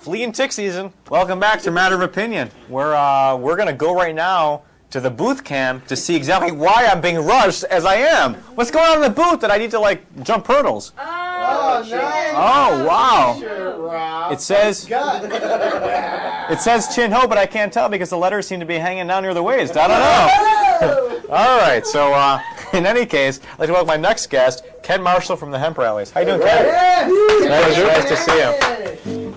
flea and tick season. Welcome back to Matter of Opinion. We're gonna go right now to the booth cam to see exactly why I'm being rushed as I am. What's going on in the booth that I need to like jump hurdles? Oh, nice. Oh, wow. Sure, It says Chin Ho, but I can't tell because the letters seem to be hanging down near the waist. I don't know. All right, so in any case, I'd like to welcome my next guest, Ken Marshall from the Hemp Rallies. How you doing, Ken? Nice to see you.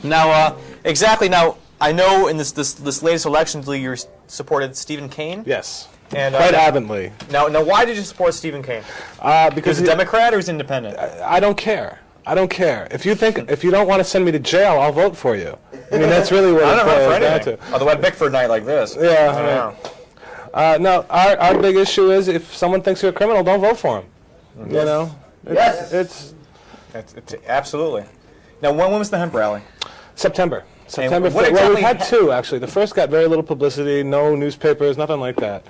Now, exactly. Now, I know in this latest election, you supported Stephen Kane. Yes. And, quite adamantly. Now, why did you support Stephen Kane? Because he's a Democrat or he's independent? I don't care. I don't care. If you don't want to send me to jail, I'll vote for you. I mean, that's really what it boils down to. Although at Bickford night like this. Yeah. No, our big issue is if someone thinks you're a criminal, don't vote for him. Mm-hmm. You know. It's absolutely. Now, when was the hemp rally? September. What Well, we had two actually. The first got very little publicity, no newspapers, nothing like that.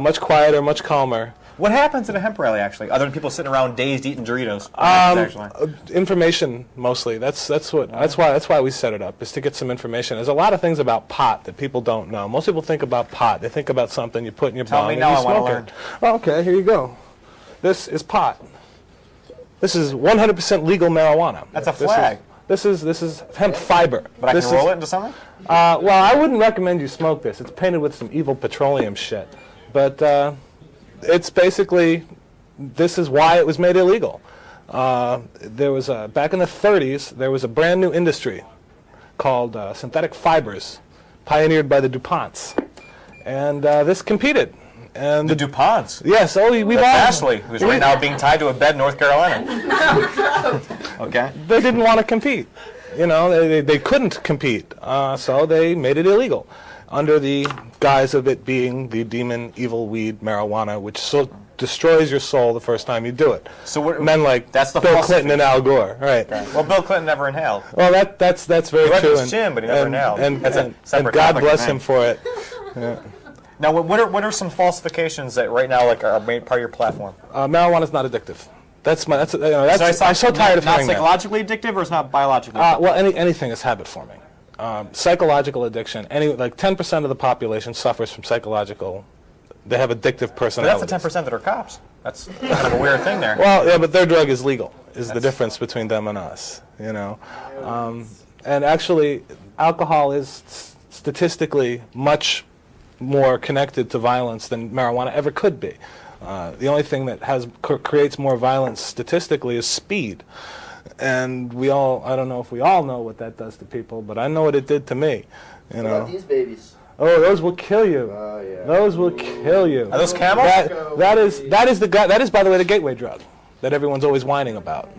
Much quieter, much calmer. What happens at a hemp rally, actually, other than people sitting around dazed eating Doritos? Information mostly. That's why we set it up, is to get some information. There's a lot of things about pot that people don't know. Most people think about pot. They think about something you put in your bong and you smoke it. Tell me now, I want to learn. Well, okay, here you go. This is pot. This is 100% legal marijuana. That's a flag. This is hemp fiber. But I can roll it into something? Well, I wouldn't recommend you smoke this. It's painted with some evil petroleum shit. But it's basically, this is why it was made illegal. There was back in the 30s, there was a brand new industry called synthetic fibers, pioneered by the DuPonts. And this competed. And the DuPonts? Yes. Oh, we've all... Ashley, who's right now being tied to a bed in North Carolina. Okay. They didn't want to compete. You know, they couldn't compete. So they made it illegal under the guise of it being the demon evil weed marijuana, which destroys your soul the first time you do it. So men like that's the Bill Clinton and Al Gore, right? Okay. Well, Bill Clinton never inhaled. Well, that's very true. He went his chin, but he never inhaled. And God bless him for it. Yeah. Now, what are some falsifications that right now are made part of your platform? Marijuana is not addictive. I'm so tired of hearing that. Not psychologically addictive, or it's not biologically addictive? Well, anything is habit forming. Psychological addiction. 10% of the population suffers from psychological. They have addictive personalities. But that's the 10% that are cops. That's kind of a weird thing there. Well, yeah, but their drug is legal. Is the difference between them and us? You know, and actually, alcohol is statistically much more connected to violence than marijuana ever could be. The only thing that creates more violence statistically is speed. And I don't know if we all know what that does to people, but I know what it did to me. You know. What about these babies? Oh, those will kill you. Oh, yeah. Those will kill you. Are those camels? That is, by the way, the gateway drug that everyone's always whining about.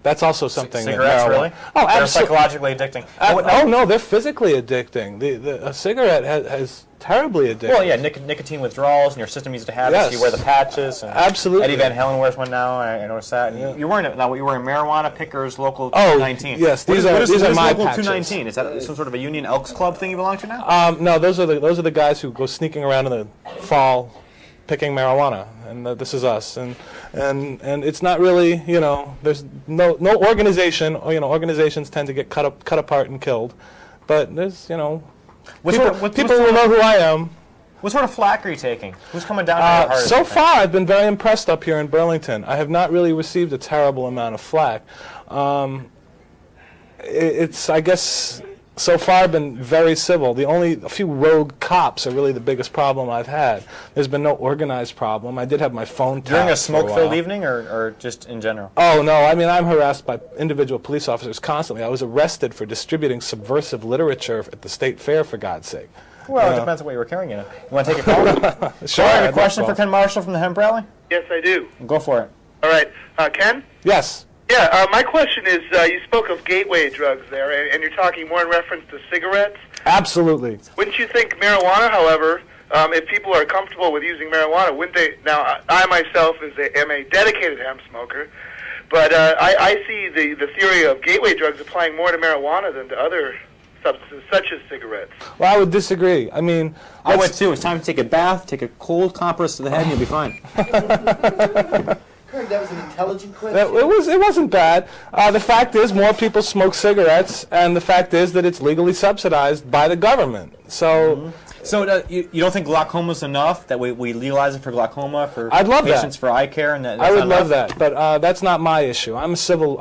That's also something. Cigarettes, really? Oh, they're psychologically addicting. Oh no, they're physically addicting. A cigarette has terribly addicting. Well, yeah, nicotine withdrawals, and your system needs to have it. So you wear the patches. And absolutely. Eddie Van Halen wears one now. I noticed that. Yeah. You're wearing marijuana Pickers Local 219. Yes, these are my Local patches. 219? Is that some sort of a Union Elks Club thing you belong to now? No, those are the guys who go sneaking around in the fall, picking marijuana, and this is us. And it's not really, there's no organization. Organizations tend to get cut apart and killed, but there's people will know who I am. What sort of flack are you taking? Who's coming down to your heart? So far, I've been very impressed up here in Burlington. I have not really received a terrible amount of flack. It's, I guess, so far been very civil. A few rogue cops are really the biggest problem I've had. There's been no organized problem. I did have my phone tapped during a smoke-filled evening, or just in general? Oh no! I mean, I'm harassed by individual police officers constantly. I was arrested for distributing subversive literature at the state fair, for God's sake. Well, it depends on what you were carrying in it. You want to take a call? Sure. I have a question for Ken Marshall from the Hemp Rally? Yes, I do. Go for it. All right. Ken? Yes. Yeah, my question is, you spoke of gateway drugs there, and you're talking more in reference to cigarettes. Absolutely. Wouldn't you think marijuana, however, if people are comfortable with using marijuana, wouldn't they? Now, I myself am a dedicated hemp smoker, but I see the theory of gateway drugs applying more to marijuana than to other substances, such as cigarettes. Well, I would disagree. I mean, I would too. It's time to take a bath, take a cold compress to the head, and you'll be fine. Craig, that was an intelligent question. It wasn't bad. The fact is, more people smoke cigarettes, and the fact is that it's legally subsidized by the government. So. So you don't think glaucoma's enough, that we legalize it for glaucoma, for I'd love patients that. for eye care? And I would love that, but that's not my issue. I'm a civil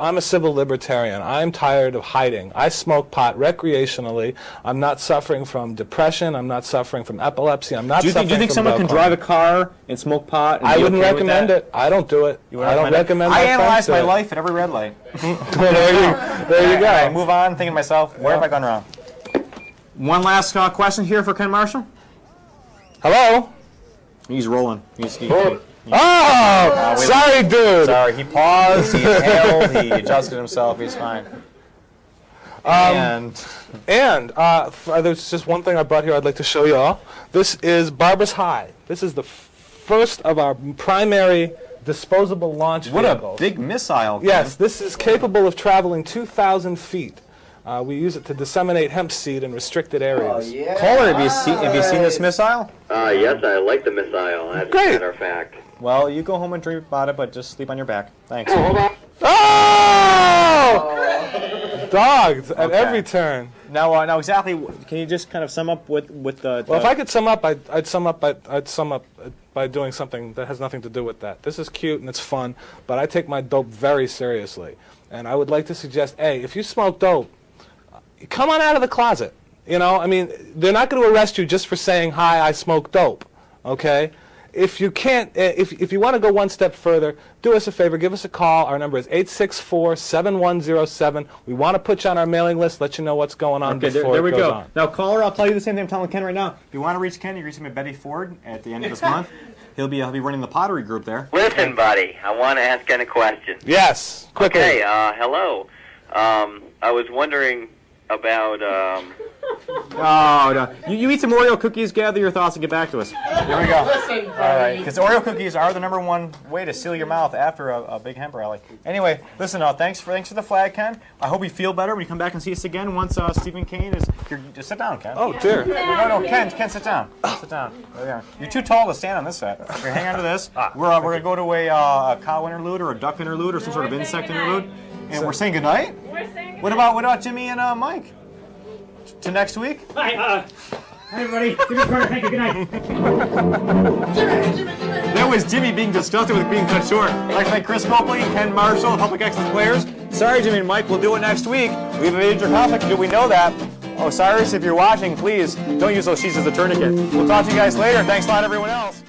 libertarian. I'm tired of hiding. I smoke pot recreationally. I'm not suffering from depression. I'm not suffering from epilepsy. I'm not Do you suffering think from someone can glaucoma. drive a car and smoke pot? And I be wouldn't okay with recommend that? it. I don't do it. You wouldn't I don't recommend my I friends analyze do my it. life at every red light. There you go. I move on, thinking to myself, where have I gone wrong? One last question here for Ken Marshall. Hello? He's rolling. Oh! Sorry, dude. Sorry, he paused, he inhaled, he adjusted himself, he's fine. And there's just one thing I brought here I'd like to show you all. This is Barbara's High. This is the first of our primary disposable launch vehicles. What a big missile. Ken. Yes, this is capable of traveling 2,000 feet. We use it to disseminate hemp seed in restricted areas. Oh, yeah. Caller, have you seen this missile? Yes, I like the missile, as Great. a matter of fact. Well, you go home and dream about it, but just sleep on your back. Thanks. Oh! Dogged at every turn. Now exactly, can you just kind of sum up with the... Well, if I could sum up, I'd sum up by doing something that has nothing to do with that. This is cute and it's fun, but I take my dope very seriously. And I would like to suggest, hey, if you smoke dope, come on out of the closet. You know, I mean, they're not going to arrest you just for saying, hi, I smoke dope, okay? If you can't, if you want to go one step further, do us a favor, give us a call. Our number is 864-7107. We want to put you on our mailing list, let you know what's going on before there we it goes go. on. Now, caller, I'll tell you the same thing I'm telling Ken right now. If you want to reach Ken, you reach him at Betty Ford at the end of this month. He'll be running the pottery group there. Listen, buddy, I want to ask Ken a question. Yes, quickly. Okay, hello. I was wondering about, Oh, no. You eat some Oreo cookies, gather your thoughts, and get back to us. Here we go. Listen, All right, because Oreo cookies are the #1 way to seal your mouth after a big hemp rally. Anyway, listen, thanks for the flag, Ken. I hope you feel better when you come back and see us again once Stephen Kane is... Just sit down, Ken. Oh, dear. No, Ken, sit down. Sit down. There you are. You're too tall to stand on this set. Here, hang on to this. We're going to go to a cow interlude or a duck interlude or some sort of insect interlude. And we're saying goodnight? We're saying What about Jimmy and Mike? To next week? Hi, everybody. Jimmy Carter, thank you. Good night. That was Jimmy being disgusted with being cut short. Like Chris Copley, Ken Marshall, Public Access Players. Sorry, Jimmy and Mike, we'll do it next week. We have a major conflict. Do we know that? Osiris, if you're watching, please don't use those sheets as a tourniquet. We'll talk to you guys later. Thanks a lot, everyone else.